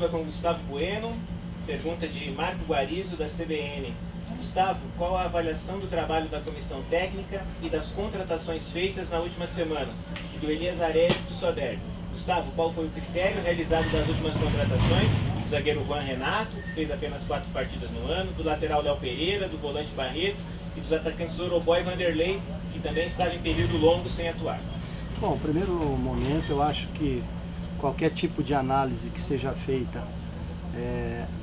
esportiva com Gustavo Bueno. Pergunta de Marco Guarizo, da CBN. Gustavo, qual a avaliação do trabalho da comissão técnica e das contratações feitas na última semana? E do Elias Ares, do Soderg. Gustavo, qual foi o critério realizado das últimas contratações? Do zagueiro Juan Renato, que fez apenas 4 partidas no ano, do lateral Léo Pereira, do volante Barreto e dos atacantes Oroboy e Vanderlei, que também estava em período longo sem atuar. Bom, no primeiro momento eu acho que qualquer tipo de análise que seja feita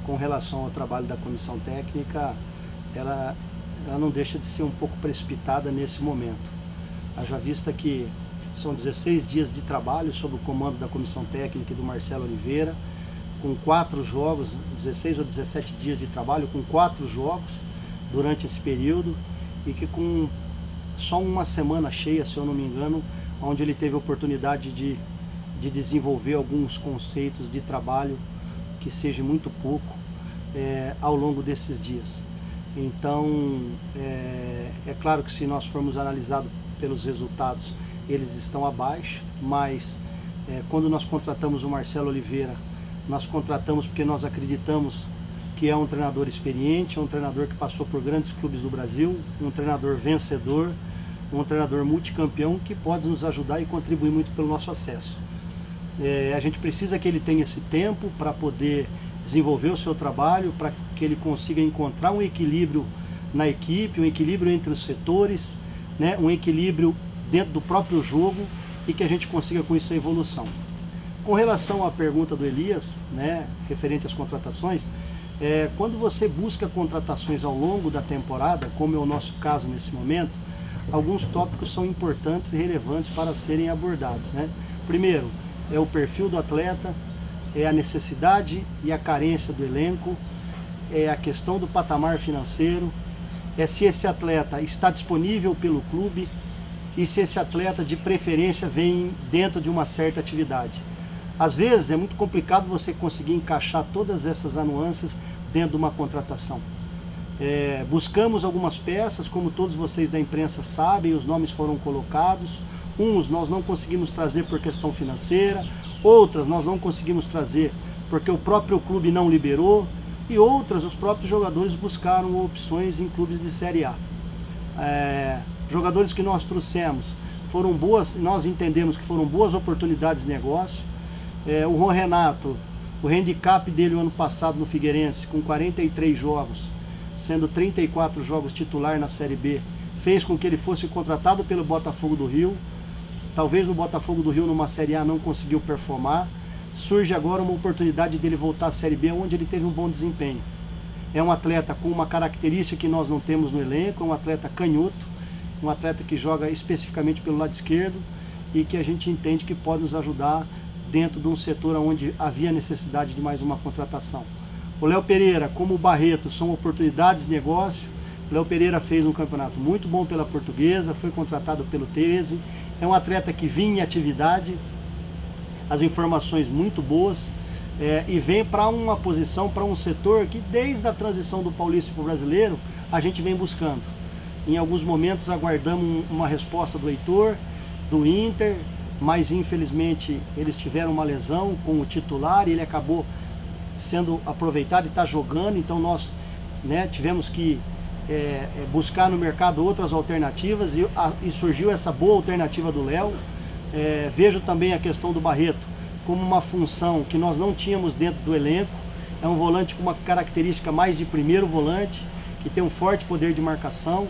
com relação ao trabalho da comissão técnica, ela não deixa de ser um pouco precipitada nesse momento. Haja vista que são 16 dias de trabalho sob o comando da comissão técnica e do Marcelo Oliveira, com 4 jogos, 16 ou 17 dias de trabalho, com 4 jogos durante esse período, e que com só uma semana cheia, se eu não me engano, onde ele teve a oportunidade de desenvolver alguns conceitos de trabalho que seja muito pouco ao longo desses dias. Então, é claro que se nós formos analisados pelos resultados, eles estão abaixo, mas quando nós contratamos o Marcelo Oliveira, nós contratamos porque nós acreditamos que é um treinador experiente, é um treinador que passou por grandes clubes do Brasil, um treinador vencedor, um treinador multicampeão que pode nos ajudar e contribuir muito pelo nosso acesso. A gente precisa que ele tenha esse tempo para poder desenvolver o seu trabalho, para que ele consiga encontrar um equilíbrio na equipe, um equilíbrio entre os setores, né, um equilíbrio dentro do próprio jogo, e que a gente consiga com isso a evolução. Com relação à pergunta do Elias, né, referente às contratações, quando você busca contratações ao longo da temporada, como é o nosso caso nesse momento, alguns tópicos são importantes e relevantes para serem abordados, né? Primeiro, é o perfil do atleta, é a necessidade e a carência do elenco, é a questão do patamar financeiro, é se esse atleta está disponível pelo clube e se esse atleta de preferência vem dentro de uma certa atividade. Às vezes é muito complicado você conseguir encaixar todas essas nuances dentro de uma contratação. Buscamos algumas peças, como todos vocês da imprensa sabem, os nomes foram colocados. Uns nós não conseguimos trazer por questão financeira, outras nós não conseguimos trazer porque o próprio clube não liberou, e outras os próprios jogadores buscaram opções em clubes de Série A. Jogadores que nós trouxemos foram boas, nós entendemos que foram boas oportunidades de negócio. O Juan Renato, o handicap dele o ano passado no Figueirense, com 43 jogos, sendo 34 jogos titular na Série B, fez com que ele fosse contratado pelo Botafogo do Rio. Talvez no Botafogo do Rio, numa Série A, não conseguiu performar. Surge agora uma oportunidade dele voltar à Série B, onde ele teve um bom desempenho. É um atleta com uma característica que nós não temos no elenco, é um atleta canhoto, um atleta que joga especificamente pelo lado esquerdo e que a gente entende que pode nos ajudar dentro de um setor onde havia necessidade de mais uma contratação. O Léo Pereira, como o Barreto, são oportunidades de negócio. O Léo Pereira fez um campeonato muito bom pela Portuguesa, foi contratado pelo 13, é um atleta que vinha em atividade, as informações muito boas, e vem para uma posição, para um setor que desde a transição do Paulista para o Brasileiro, a gente vem buscando. Em alguns momentos aguardamos uma resposta do Heitor, do Inter, mas infelizmente eles tiveram uma lesão com o titular e ele acabou sendo aproveitado e está jogando, então nós tivemos que buscar no mercado outras alternativas e surgiu essa boa alternativa do Léo. Vejo também a questão do Barreto como uma função que nós não tínhamos dentro do elenco. É um volante com uma característica mais de primeiro volante, que tem um forte poder de marcação.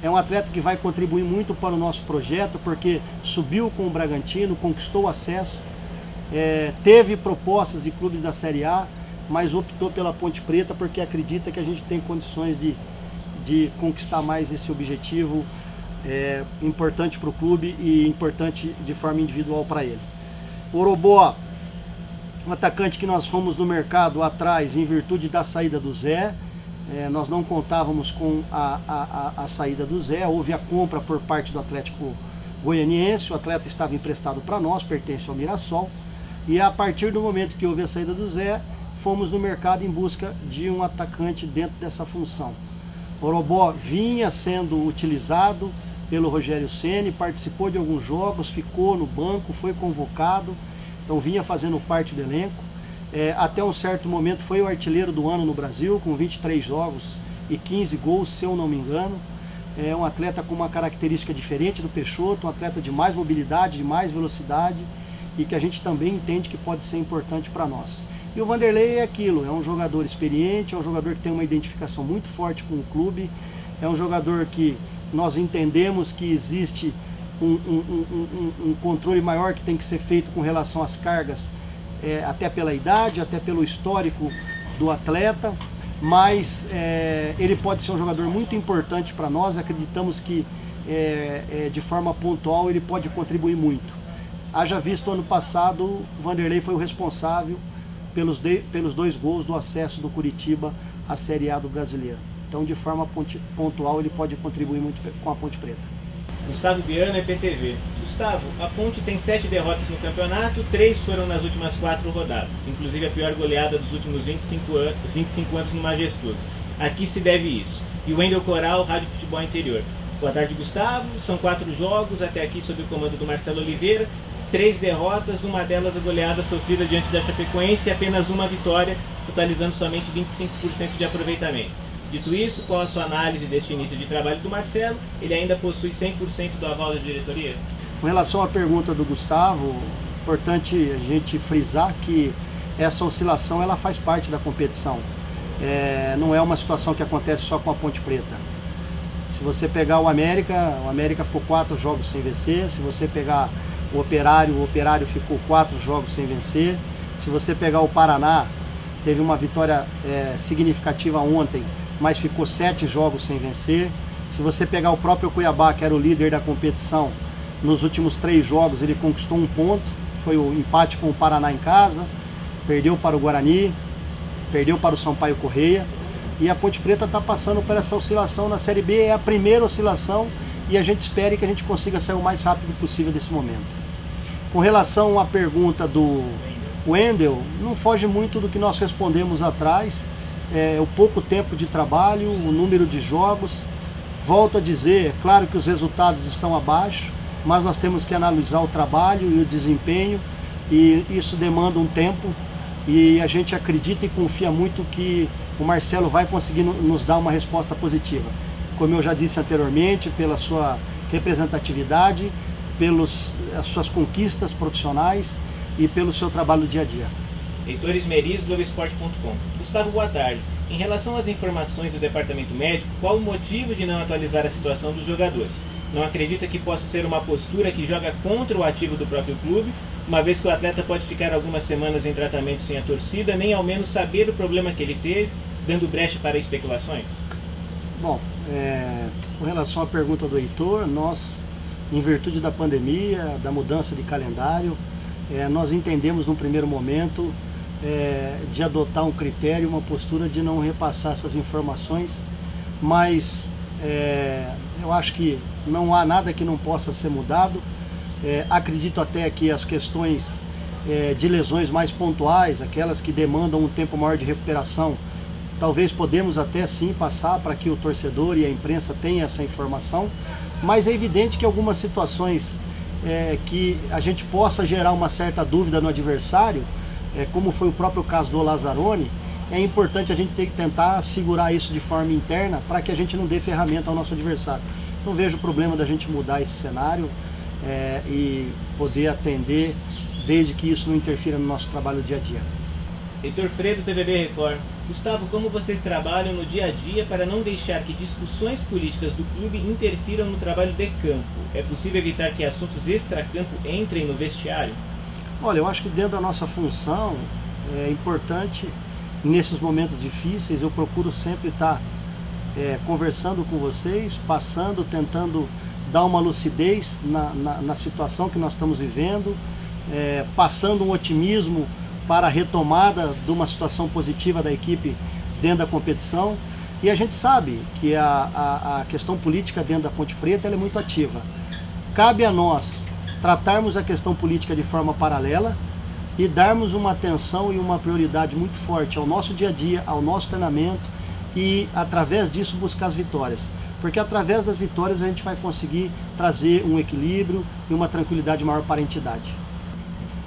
É um atleta que vai contribuir muito para o nosso projeto, porque subiu com o Bragantino, conquistou acesso, teve propostas de clubes da Série A, mas optou pela Ponte Preta porque acredita que a gente tem condições de conquistar mais esse objetivo importante para o clube e importante de forma individual para ele. O Orobó, um atacante que nós fomos no mercado atrás em virtude da saída do Zé. Nós não contávamos com a saída do Zé, houve a compra por parte do Atlético Goianiense, o atleta estava emprestado para nós, pertence ao Mirassol, e a partir do momento que houve a saída do Zé, fomos no mercado em busca de um atacante dentro dessa função. O Orobó vinha sendo utilizado pelo Rogério Ceni, participou de alguns jogos, ficou no banco, foi convocado, então vinha fazendo parte do elenco. até um certo momento foi o artilheiro do ano no Brasil, com 23 jogos e 15 gols, se eu não me engano. É um atleta com uma característica diferente do Peixoto, um atleta de mais mobilidade, de mais velocidade, e que a gente também entende que pode ser importante para nós. E o Vanderlei é aquilo, é um jogador experiente, é um jogador que tem uma identificação muito forte com o clube, é um jogador que nós entendemos que existe um controle maior que tem que ser feito com relação às cargas, até pela idade, até pelo histórico do atleta, mas ele pode ser um jogador muito importante para nós. Acreditamos que de forma pontual ele pode contribuir muito. Haja visto, ano passado, o Vanderlei foi o responsável pelos 2 gols do acesso do Curitiba à Série A do Brasileiro. Então, de forma pontual, ele pode contribuir muito com a Ponte Preta. Gustavo Biano, EPTV. Gustavo, a Ponte tem 7 derrotas no campeonato, 3 foram nas últimas 4 rodadas, inclusive a pior goleada dos últimos 25 anos no Majestoso. A que se deve isso? E o Wendel Coral, Rádio Futebol Interior. Boa tarde, Gustavo. São 4 jogos até aqui sob o comando do Marcelo Oliveira, 3 derrotas, uma delas a goleada sofrida diante da Chapecoense e apenas uma vitória, totalizando somente 25% de aproveitamento. Dito isso, qual a sua análise deste início de trabalho do Marcelo? Ele ainda possui 100% do aval da diretoria? Com relação à pergunta do Gustavo, é importante a gente frisar que essa oscilação ela faz parte da competição. Não é uma situação que acontece só com a Ponte Preta. Se você pegar o América ficou 4 jogos sem vencer. Se você pegar o Operário ficou 4 jogos sem vencer. Se você pegar o Paraná, teve uma vitória significativa ontem, mas ficou 7 jogos sem vencer. Se você pegar o próprio Cuiabá, que era o líder da competição, nos últimos 3 jogos ele conquistou 1 ponto, foi o empate com o Paraná em casa, perdeu para o Guarani, perdeu para o Sampaio Corrêa, e a Ponte Preta está passando por essa oscilação na Série B, é a primeira oscilação, e a gente espera que a gente consiga sair o mais rápido possível desse momento. Com relação à pergunta do Wendel, não foge muito do que nós respondemos atrás, o pouco tempo de trabalho, o número de jogos. Volto a dizer, é claro que os resultados estão abaixo, mas nós temos que analisar o trabalho e o desempenho, e isso demanda um tempo, e a gente acredita e confia muito que o Marcelo vai conseguir nos dar uma resposta positiva. Como eu já disse anteriormente, pela sua representatividade, pelas suas conquistas profissionais e pelo seu trabalho no dia a dia. Heitor Esmeriz, Globoesporte.com. Gustavo, boa tarde. Em relação às informações do departamento médico, qual o motivo de não atualizar a situação dos jogadores? Não acredita que possa ser uma postura que joga contra o ativo do próprio clube, uma vez que o atleta pode ficar algumas semanas em tratamento sem a torcida, nem ao menos saber o problema que ele teve, dando brecha para especulações? Bom, com relação à pergunta do Heitor, nós, em virtude da pandemia, da mudança de calendário, nós entendemos no primeiro momento de adotar um critério, uma postura de não repassar essas informações, mas eu acho que não há nada que não possa ser mudado. Acredito até que as questões de lesões mais pontuais, aquelas que demandam um tempo maior de recuperação, talvez podemos até sim passar para que o torcedor e a imprensa tenham essa informação, mas é evidente que algumas situações que a gente possa gerar uma certa dúvida no adversário, como foi o próprio caso do Lazzaroni, é importante a gente ter que tentar segurar isso de forma interna para que a gente não dê ferramenta ao nosso adversário. Não vejo problema da gente mudar esse cenário e poder atender, desde que isso não interfira no nosso trabalho dia a dia. Heitor Fredo, TVB Record. Gustavo, como vocês trabalham no dia a dia para não deixar que discussões políticas do clube interfiram no trabalho de campo? É possível evitar que assuntos extracampo entrem no vestiário? Olha, eu acho que dentro da nossa função é importante, nesses momentos difíceis, eu procuro sempre estar conversando com vocês, tentando dar uma lucidez na situação que nós estamos vivendo, passando um otimismo para a retomada de uma situação positiva da equipe dentro da competição. E a gente sabe que a questão política dentro da Ponte Preta ela é muito ativa. Cabe a nós tratarmos a questão política de forma paralela e darmos uma atenção e uma prioridade muito forte ao nosso dia a dia, ao nosso treinamento e, através disso, buscar as vitórias. Porque através das vitórias a gente vai conseguir trazer um equilíbrio e uma tranquilidade maior para a entidade.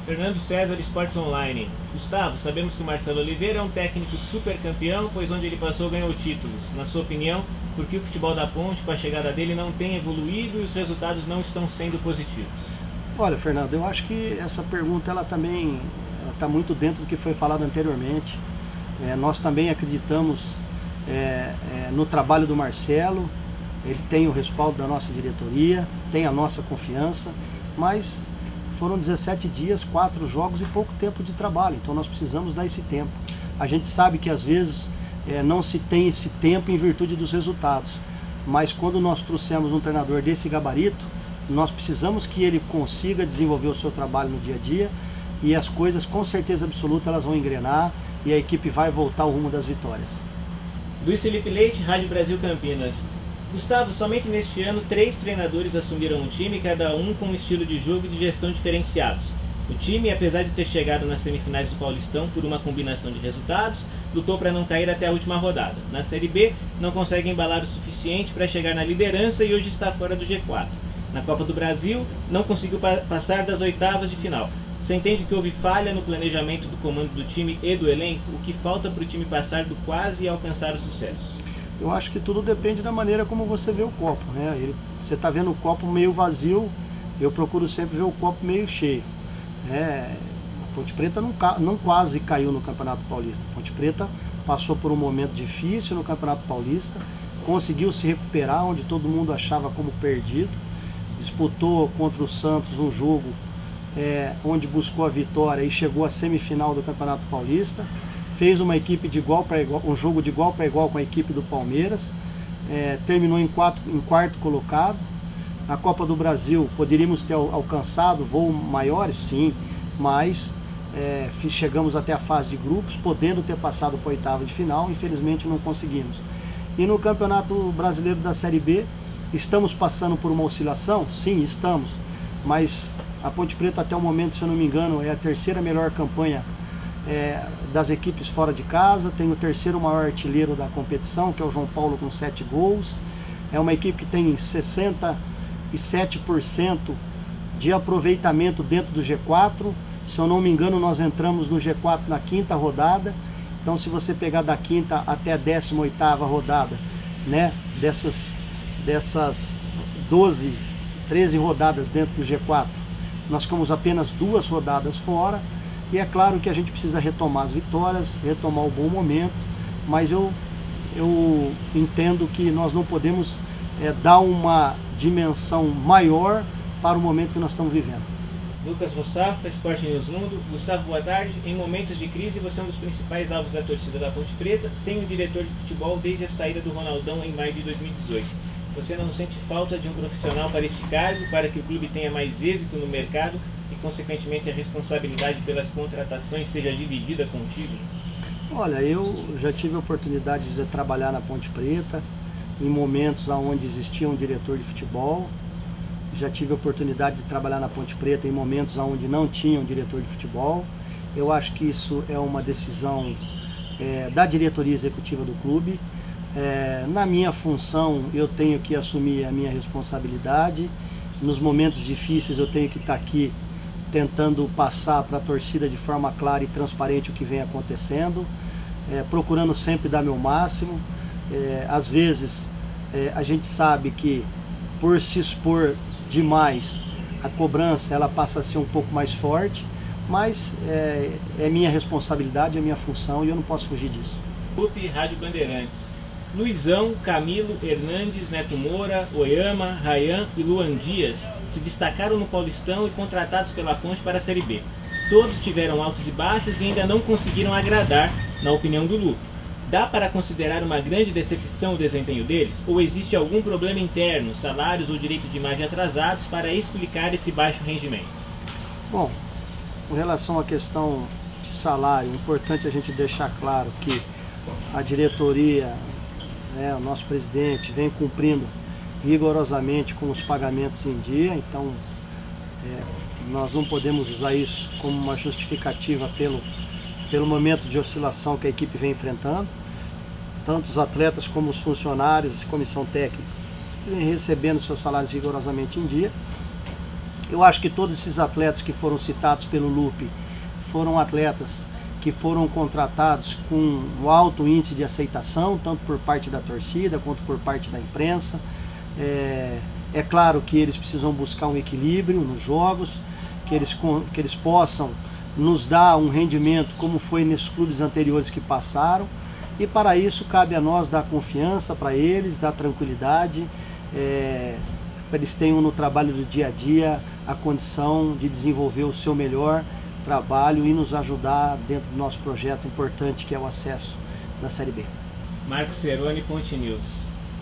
Fernando César, Esportes Online. Gustavo, sabemos que o Marcelo Oliveira é um técnico super campeão, pois onde ele passou ganhou títulos. Na sua opinião, por que o futebol da Ponte, com a chegada dele, não tem evoluído e os resultados não estão sendo positivos? Olha, Fernando, eu acho que essa pergunta ela também está muito dentro do que foi falado anteriormente. Nós também acreditamos no trabalho do Marcelo, ele tem o respaldo da nossa diretoria, tem a nossa confiança, mas foram 17 dias, 4 jogos e pouco tempo de trabalho, então nós precisamos dar esse tempo. A gente sabe que às vezes não se tem esse tempo em virtude dos resultados, mas quando nós trouxemos um treinador desse gabarito, nós precisamos que ele consiga desenvolver o seu trabalho no dia a dia e as coisas com certeza absoluta elas vão engrenar e a equipe vai voltar ao rumo das vitórias. Luiz Felipe Leite, Rádio Brasil Campinas. Gustavo, somente neste ano 3 treinadores assumiram o time, cada um com um estilo de jogo e de gestão diferenciados. O time, apesar de ter chegado nas semifinais do Paulistão por uma combinação de resultados, lutou para não cair até a última rodada. Na Série B, não consegue embalar o suficiente para chegar na liderança e hoje está fora do G4. Na Copa do Brasil, não conseguiu passar das oitavas de final. Você entende que houve falha no planejamento do comando do time e do elenco? O que falta para o time passar do quase e alcançar o sucesso? Eu acho que tudo depende da maneira como você vê o copo, né? Você está vendo o copo meio vazio, eu procuro sempre ver o copo meio cheio. A Ponte Preta não quase caiu no Campeonato Paulista. A Ponte Preta passou por um momento difícil no Campeonato Paulista, conseguiu se recuperar onde todo mundo achava como perdido, disputou contra o Santos um jogo onde buscou a vitória e chegou à semifinal do Campeonato Paulista. Fez uma equipe de igual para igual, um jogo de igual para igual com a equipe do Palmeiras, terminou em quarto colocado. Na Copa do Brasil poderíamos ter alcançado voos maiores, sim, mas chegamos até a fase de grupos, podendo ter passado para a oitava de final, infelizmente não conseguimos. E no Campeonato Brasileiro da Série B, estamos passando por uma oscilação? Sim, estamos, mas a Ponte Preta até o momento, se eu não me engano, é a terceira melhor campanha das equipes fora de casa, tem o terceiro maior artilheiro da competição, que é o João Paulo com 7 gols, é uma equipe que tem 67% de aproveitamento dentro do G4, se eu não me engano nós entramos no G4 na 5ª rodada, então se você pegar da 5ª até a 18ª rodada, né, dessas 13 rodadas dentro do G4, nós ficamos apenas 2 rodadas fora. E é claro que a gente precisa retomar as vitórias, retomar o bom momento, mas eu entendo que nós não podemos dar uma dimensão maior para o momento que nós estamos vivendo. Lucas Rossafa, Esporte News Mundo. Gustavo, boa tarde. Em momentos de crise, você é um dos principais alvos da torcida da Ponte Preta, sem o diretor de futebol desde a saída do Ronaldão em maio de 2018. Você não sente falta de um profissional para este cargo, para que o clube tenha mais êxito no mercado e, consequentemente, a responsabilidade pelas contratações seja dividida contigo? Olha, eu já tive a oportunidade de trabalhar na Ponte Preta, em momentos onde existia um diretor de futebol. Já tive a oportunidade de trabalhar na Ponte Preta em momentos onde não tinha um diretor de futebol. Eu acho que isso é uma decisão da diretoria executiva do clube. Na minha função, eu tenho que assumir a minha responsabilidade. Nos momentos difíceis, eu tenho que estar aqui tentando passar para a torcida de forma clara e transparente o que vem acontecendo, procurando sempre dar meu máximo. Às vezes, a gente sabe que por se expor demais, a cobrança ela passa a ser um pouco mais forte, mas é minha responsabilidade, é minha função e eu não posso fugir disso. Grupo Rádio Bandeirantes. Luizão, Camilo, Hernandes, Neto Moura, Oyama, Rayan e Luan Dias se destacaram no Paulistão e contratados pela Ponte para a Série B. Todos tiveram altos e baixos e ainda não conseguiram agradar, na opinião do Lupe. Dá para considerar uma grande decepção o desempenho deles? Ou existe algum problema interno, salários ou direito de imagem atrasados para explicar esse baixo rendimento? Bom, com relação à questão de salário, é importante a gente deixar claro que a diretoria, o nosso presidente, vem cumprindo rigorosamente com os pagamentos em dia, então nós não podemos usar isso como uma justificativa pelo momento de oscilação que a equipe vem enfrentando. Tanto os atletas como os funcionários e comissão técnica vêm recebendo seus salários rigorosamente em dia. Eu acho que todos esses atletas que foram citados pelo Lupe foram atletas que foram contratados com um alto índice de aceitação, tanto por parte da torcida quanto por parte da imprensa. É claro que eles precisam buscar um equilíbrio nos jogos, que eles possam nos dar um rendimento como foi nesses clubes anteriores que passaram, e para isso cabe a nós dar confiança para eles, dar tranquilidade, para eles tenham no trabalho do dia a dia a condição de desenvolver o seu melhor trabalho e nos ajudar dentro do nosso projeto importante que é o acesso da Série B. Marcos Ceroni, Ponte News.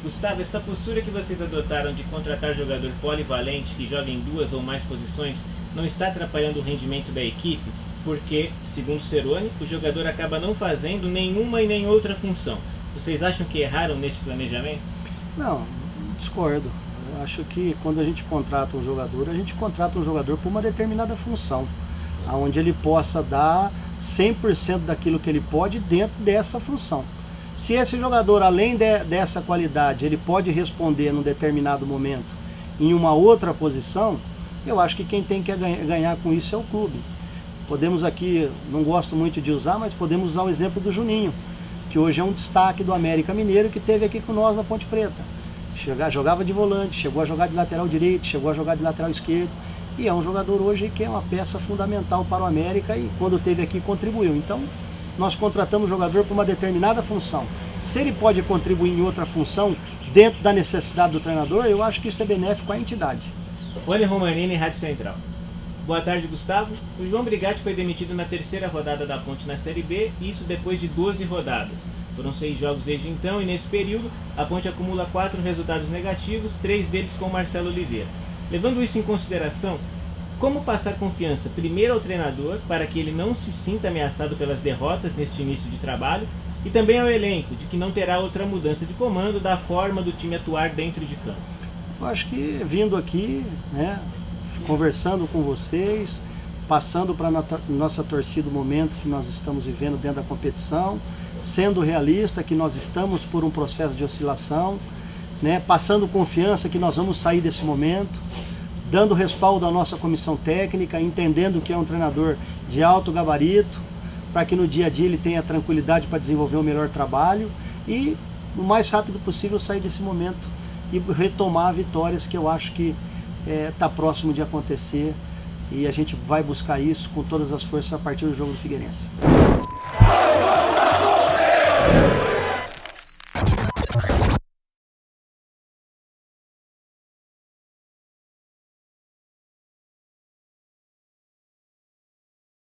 Gustavo, esta postura que vocês adotaram de contratar jogador polivalente que joga em 2 ou mais posições não está atrapalhando o rendimento da equipe? Porque, segundo Ceroni, o jogador acaba não fazendo nenhuma e nem outra função. Vocês acham que erraram neste planejamento? Não, discordo. Eu acho que quando a gente contrata um jogador, a gente contrata um jogador por uma determinada função, onde ele possa dar 100% daquilo que ele pode dentro dessa função. Se esse jogador, além dessa qualidade, ele pode responder num determinado momento em uma outra posição, eu acho que quem tem que ganhar com isso é o clube. Podemos aqui, não gosto muito de usar, mas podemos usar o exemplo do Juninho, que hoje é um destaque do América Mineiro, que esteve aqui com nós na Ponte Preta. Jogava de volante, chegou a jogar de lateral direito, chegou a jogar de lateral esquerdo, e é um jogador hoje que é uma peça fundamental para o América e quando esteve aqui contribuiu. Então, nós contratamos o jogador por uma determinada função. Se ele pode contribuir em outra função dentro da necessidade do treinador, eu acho que isso é benéfico à entidade. Rony Romanini, Rádio Central. Boa tarde, Gustavo. O João Brigatti foi demitido na 3ª rodada da Ponte na Série B, e isso depois de 12 rodadas. Foram 6 jogos desde então e nesse período a Ponte acumula 4 resultados negativos, 3 deles com Marcelo Oliveira. Levando isso em consideração, como passar confiança primeiro ao treinador para que ele não se sinta ameaçado pelas derrotas neste início de trabalho e também ao elenco, de que não terá outra mudança de comando da forma do time atuar dentro de campo? Eu acho que vindo aqui, conversando com vocês, passando para a nossa torcida o momento que nós estamos vivendo dentro da competição, sendo realista que nós estamos por um processo de oscilação, passando confiança que nós vamos sair desse momento, dando respaldo à nossa comissão técnica, entendendo que é um treinador de alto gabarito, para que no dia a dia ele tenha tranquilidade para desenvolver o melhor trabalho e o mais rápido possível sair desse momento e retomar vitórias que eu acho que está próximo de acontecer, e a gente vai buscar isso com todas as forças a partir do jogo do Figueirense.